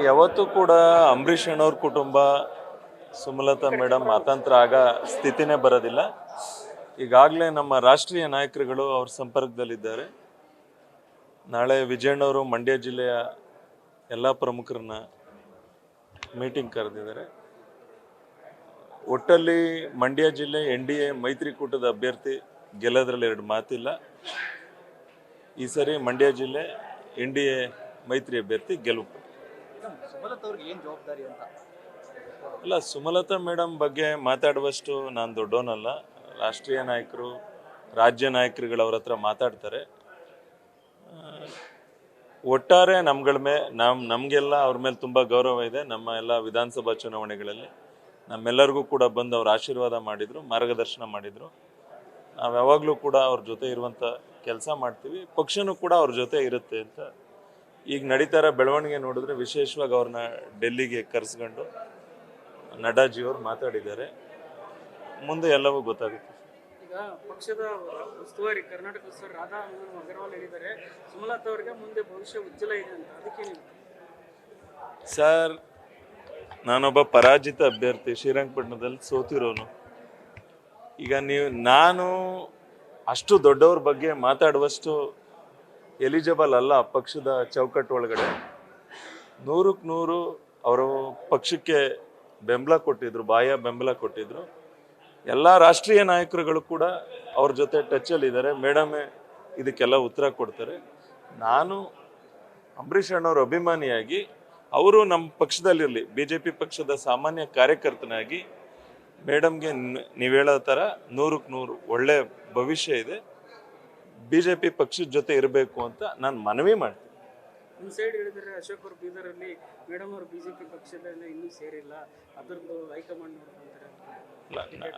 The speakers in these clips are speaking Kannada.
ಯಾವತ್ತೂ ಕೂಡ ಅಂಬರೀಷ್ ಅಣ್ಣವ್ರ ಕುಟುಂಬ ಸುಮಲತಾ ಮೇಡಮ್ ಮಾತಾಂತರ ಆಗ ಸ್ಥಿತಿನೇ ಬರೋದಿಲ್ಲ. ಈಗಾಗಲೇ ನಮ್ಮ ರಾಷ್ಟ್ರೀಯ ನಾಯಕರುಗಳು ಅವ್ರ ಸಂಪರ್ಕದಲ್ಲಿದ್ದಾರೆ. ನಾಳೆ ವಿಜಯಣ್ಣವರು ಮಂಡ್ಯ ಜಿಲ್ಲೆಯ ಎಲ್ಲ ಪ್ರಮುಖರನ್ನ ಮೀಟಿಂಗ್ ಕರೆದಿದ್ದಾರೆ. ಒಟ್ಟಲ್ಲಿ ಮಂಡ್ಯ ಜಿಲ್ಲೆ NDA ಮೈತ್ರಿಕೂಟದ ಅಭ್ಯರ್ಥಿ ಗೆಲ್ಲೋದ್ರಲ್ಲಿ ಎರಡು ಮಾತಿಲ್ಲ. ಈ ಸರಿ ಮಂಡ್ಯ ಜಿಲ್ಲೆ NDA ಮೈತ್ರಿ ಅಭ್ಯರ್ಥಿ ಗೆಲುವು. ಅಲ್ಲ, ಸುಮಲತಾ ಮೇಡಮ್ ಬಗ್ಗೆ ಮಾತಾಡುವಷ್ಟು ನಾನು ದೊಡ್ಡವನಲ್ಲ. ರಾಷ್ಟ್ರೀಯ ನಾಯಕರು, ರಾಜ್ಯ ನಾಯಕರುಗಳು ಅವ್ರ ಹತ್ರ ಮಾತಾಡ್ತಾರೆ. ಒಟ್ಟಾರೆ ನಮಗೆಲ್ಲ ಅವ್ರ ಮೇಲೆ ತುಂಬ ಗೌರವ ಇದೆ. ನಮ್ಮ ಎಲ್ಲ ವಿಧಾನಸಭಾ ಚುನಾವಣೆಗಳಲ್ಲಿ ನಮ್ಮೆಲ್ಲರಿಗೂ ಕೂಡ ಬಂದು ಅವ್ರ ಆಶೀರ್ವಾದ ಮಾಡಿದರು, ಮಾರ್ಗದರ್ಶನ ಮಾಡಿದರು. ನಾವು ಯಾವಾಗಲೂ ಕೂಡ ಅವ್ರ ಜೊತೆ ಇರುವಂಥ ಕೆಲಸ ಮಾಡ್ತೀವಿ. ಪಕ್ಷನೂ ಕೂಡ ಅವ್ರ ಜೊತೆ ಇರುತ್ತೆ ಅಂತ ಈಗ ನಡೀತಾರ ಬೆಳವಣಿಗೆ ನೋಡಿದ್ರೆ ವಿಶೇಷವಾಗಿ ಅವ್ರನ್ನ ಡೆಲ್ಲಿಗೆ ಕರೆಸ್ಕೊಂಡು ನಡ್ಡಾಜಿಯವರು ಮಾತಾಡಿದ್ದಾರೆ. ಮುಂದೆ ಎಲ್ಲವೂ ಗೊತ್ತಾಗುತ್ತೆ. ಈಗ ಪಕ್ಷದ ಉಸ್ತುವಾರಿ ಕರ್ನಾಟಕ ಉಸ್ತುವಾರಿ ರಾಧಾ ಅಗರ್ವಾಲ್ ಹೇಳಿದ್ದಾರೆ, ಸುಮಲತಾ ಅವರಿಗೆ ಮುಂದೆ ಭವಿಷ್ಯ ಉಜ್ವಲ ಇದೆ ಅಂತ. ಅದಕ್ಕೆ ಸರ್, ನಾನೊಬ್ಬ ಪರಾಜಿತ ಅಭ್ಯರ್ಥಿ, ಶ್ರೀರಂಗಪಟ್ಟಣದಲ್ಲಿ ಸೋತಿರೋನು. ಈಗ ನಾನು ಅಷ್ಟು ದೊಡ್ಡವ್ರ ಬಗ್ಗೆ ಮಾತಾಡುವಷ್ಟು ಎಲಿಜಿಬಲ್ ಅಲ್ಲ ಪಕ್ಷದ ಚೌಕಟ್ಟು ಒಳಗಡೆ. 100ಕ್ಕೆ 100 ಅವರು ಪಕ್ಷಕ್ಕೆ ಬೆಂಬಲ ಕೊಟ್ಟಿದ್ರು, ಬಾಹ್ಯ ಬೆಂಬಲ ಕೊಟ್ಟಿದ್ರು. ಎಲ್ಲ ರಾಷ್ಟ್ರೀಯ ನಾಯಕರುಗಳು ಕೂಡ ಅವ್ರ ಜೊತೆ ಟಚ್ಚಲ್ಲಿದ್ದಾರೆ. ಮೇಡಮೇ ಇದಕ್ಕೆಲ್ಲ ಉತ್ತರ ಕೊಡ್ತಾರೆ. ನಾನು ಅಂಬರೀಷ್ ಅಣ್ಣವ್ರ ಅಭಿಮಾನಿಯಾಗಿ, ಅವರು ನಮ್ಮ ಪಕ್ಷದಲ್ಲಿರಲಿ, BJP ಪಕ್ಷದ ಸಾಮಾನ್ಯ ಕಾರ್ಯಕರ್ತನಾಗಿ ಮೇಡಮ್ಗೆ ನೀವು ಹೇಳೋ ಥರ 100ಕ್ಕೆ 100 ಒಳ್ಳೆ ಭವಿಷ್ಯ ಇದೆ. BJP ಪಕ್ಷದ ಜೊತೆ ಇರಬೇಕು ಅಂತ ನಾನು ಮನವಿ ಮಾಡ್ತೀನಿ. ಒಂದು ಸೈಡ್ ಹೇಳಿದರೆ ಅಶೋಕ್ ಅವರು ಬೀದರಲ್ಲಿ ಮೇಡಮ್ ಅವರು BJP ಪಕ್ಷದಲ್ಲಿ ಇನ್ನೂ ಸೇರಿಲ್ಲ, ಅದರದ್ದು ಹೈಕಮಾಂಡ್ ನೋಡ್ಕೊಂತಾರೆ.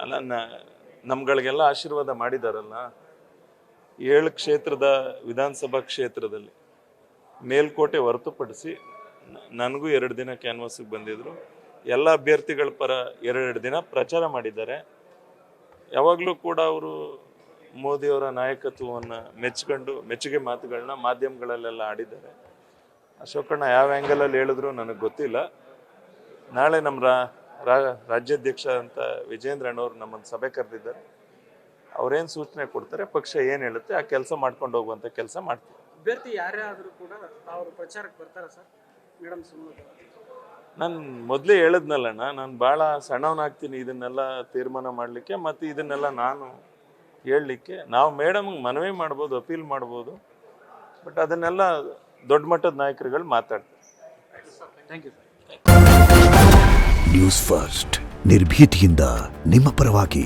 ಅಲ್ಲ, ನಮ್ಗಳಿಗೆಲ್ಲ ಆಶೀರ್ವಾದ ಮಾಡಿದಾರಲ್ಲ. 7 ಕ್ಷೇತ್ರದ ವಿಧಾನಸಭಾ ಕ್ಷೇತ್ರದಲ್ಲಿ ಮೇಲ್ಕೋಟೆ ಹೊರತುಪಡಿಸಿ ನನಗೂ 2 ದಿನ ಕ್ಯಾನ್ವಾಸಿಗೆ ಬಂದಿದ್ರು. ಎಲ್ಲ ಅಭ್ಯರ್ಥಿಗಳ ಪರ 2 ದಿನ ಪ್ರಚಾರ ಮಾಡಿದ್ದಾರೆ. ಯಾವಾಗಲೂ ಕೂಡ ಅವರು ಮೋದಿಯವರ ನಾಯಕತ್ವವನ್ನು ಮೆಚ್ಕೊಂಡು ಮೆಚ್ಚುಗೆ ಮಾತುಗಳನ್ನ ಮಾಧ್ಯಮಗಳಲ್ಲೆಲ್ಲ ಆಡಿದ್ದಾರೆ. ಅಶೋಕಣ್ಣ ಯಾವ ಆ್ಯಂಗಲಲ್ಲಿ ಹೇಳಿದ್ರು ನನಗೆ ಗೊತ್ತಿಲ್ಲ. ನಾಳೆ ನಮ್ಮ ರಾಜ್ಯಾಧ್ಯಕ್ಷ ಅಂತ ವಿಜೇಂದ್ರ ಅಣ್ಣವ್ರು ನಮ್ಮನ್ನು ಸಭೆ ಕರೆದಿದ್ದಾರೆ. ಅವ್ರೇನು ಸೂಚನೆ ಕೊಡ್ತಾರೆ, ಪಕ್ಷ ಏನು ಹೇಳುತ್ತೆ ಆ ಕೆಲಸ ಮಾಡ್ಕೊಂಡು ಹೋಗುವಂಥ ಕೆಲಸ ಮಾಡ್ತೀವಿ. ಅಭ್ಯರ್ಥಿ ಯಾರೇ ಆದರೂ ಕೂಡ ಅವರು ಪ್ರಚಾರಕ್ಕೆ ಬರ್ತಾರ ಸರ್? ಮೇಡಮ್ ಸುಮಲತಾ ನಾನು ಮೊದಲೇ ಹೇಳಿದ್ನಲ್ಲಣ್ಣ, ನಾನು ಭಾಳ ಸಣ್ಣವನಾಗ್ತೀನಿ ಇದನ್ನೆಲ್ಲ ತೀರ್ಮಾನ ಮಾಡಲಿಕ್ಕೆ, ಮತ್ತು ಇದನ್ನೆಲ್ಲ ನಾನು ಹೇಳಲಿಕ್ಕೆ. ನಾವು ಮೇಡಮ್ಗೆ ಮನವಿ ಮಾಡ್ಬೋದು, ಅಪೀಲ್ ಮಾಡ್ಬೋದು, ಬಟ್ ಅದನ್ನೆಲ್ಲ ದೊಡ್ಡ ಮಟ್ಟದ ನಾಯಕರುಗಳು ಮಾತಾಡ್ತಾರೆ. Thank you sir. News first, ನಿರ್ಭೀತಿಯಿಂದ ನಿಮ್ಮ ಪರವಾಗಿ.